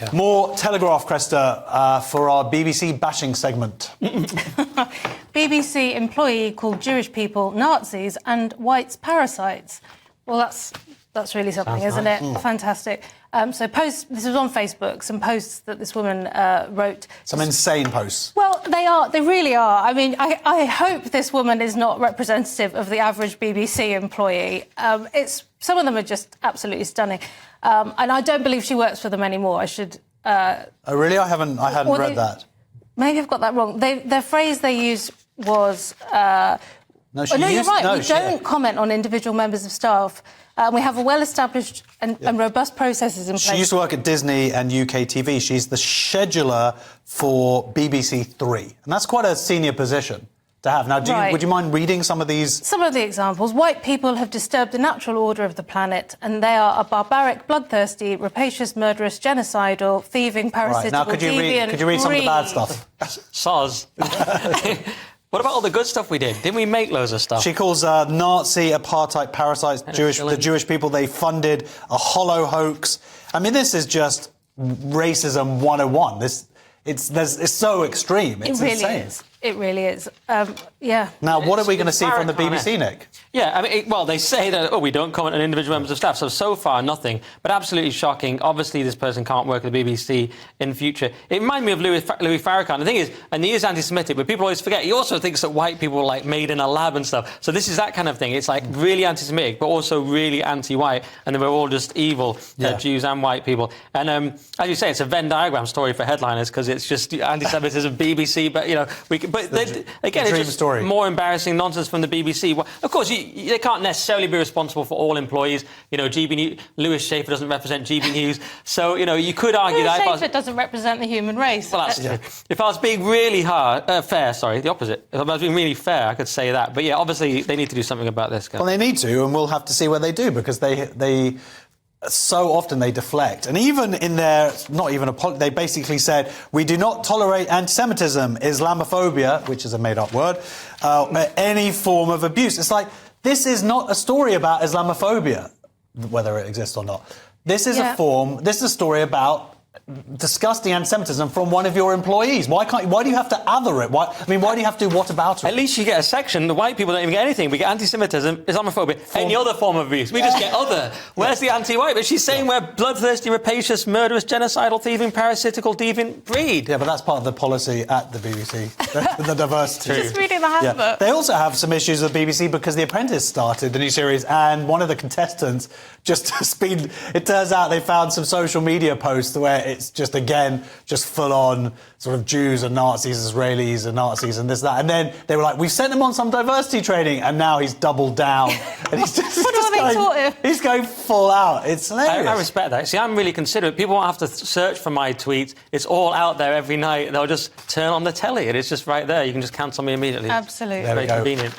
Yeah. More Telegraph, Cresta, for our BBC bashing segment. BBC employee called Jewish people Nazis and whites parasites. Well, that's really something, isn't it? Fantastic. This was on Facebook, some posts that this woman wrote. Some insane posts. Well, they really are. I mean, I hope this woman is not representative of the average BBC employee. Some of them are just absolutely stunning. And I don't believe she works for them anymore. I should... Oh, really? I hadn't read that. Maybe I've got that wrong. The phrase they used was... No, you're right. We don't comment on individual members of staff. We have a well-established and robust processes in place. She used to work at Disney and UK TV. She's the scheduler for BBC Three. And that's quite a senior position to have. Now, would you mind reading some of these? Some of the examples. White people have disturbed the natural order of the planet, and they are a barbaric, bloodthirsty, rapacious, murderous, genocidal, thieving, parasitical, now, could you read some of the bad stuff? Soz. What about all the good stuff we did? Didn't we make loads of stuff? She calls Nazi, apartheid, parasites, the Jewish people. They funded a hollow hoax. I mean, this is just racism 101. It's so extreme. It's insane. It really is. Yeah. Now, what are we going to see from the BBC, Nick? Yeah, I mean, they say that, we don't comment on individual members of staff, so far, nothing. But absolutely shocking. Obviously, this person can't work at the BBC in future. It reminded me of Louis Farrakhan. The thing is, and he is anti-Semitic, but people always forget, he also thinks that white people were, made in a lab and stuff. So this is that kind of thing. It's, really anti-Semitic, but also really anti-white, and then we're all just evil, Jews and white people. And, as you say, it's a Venn diagram story for headliners, because it's just anti-Semitism, BBC, but, again, it's just more embarrassing nonsense from the BBC. Well, of course, they can't necessarily be responsible for all employees. Lewis Schaefer doesn't represent GBNews. So, you could argue that... Lewis Schaefer doesn't represent the human race. Well, that's true. If I was being really fair, the opposite. If I was being really fair, I could say that. But, obviously, they need to do something about this. Well, they need to, and we'll have to see what they do, because they so often they deflect. And even in their, they basically said, we do not tolerate anti-Semitism, Islamophobia, which is a made-up word, any form of abuse. It's like, this is not a story about Islamophobia, whether it exists or not. This is this is a story about disgusting anti-Semitism from one of your employees. Why do you have to other it? Why do you have to do what about it? At least you get a section. The white people don't even get anything. We get anti-Semitism, Islamophobia, any other form of abuse. We just get other. Where's the anti-white? But she's saying we're bloodthirsty, rapacious, murderous, genocidal, thieving, parasitical, deviant breed. Yeah, but that's part of the policy at the BBC, the diversity. Just reading the handbook. Yeah. They also have some issues with the BBC because The Apprentice started, the new series, and one of the contestants it turns out they found some social media posts where it's just full on sort of Jews and Nazis, Israelis and Nazis and this, that. And then they were like, we've sent him on some diversity training, and now he's doubled down. And he's he's going full out. It's hilarious. I respect that. See, I'm really considerate. People won't have to search for my tweets. It's all out there every night. They'll just turn on the telly and it's just right there. You can just cancel me immediately. Absolutely. Very convenient.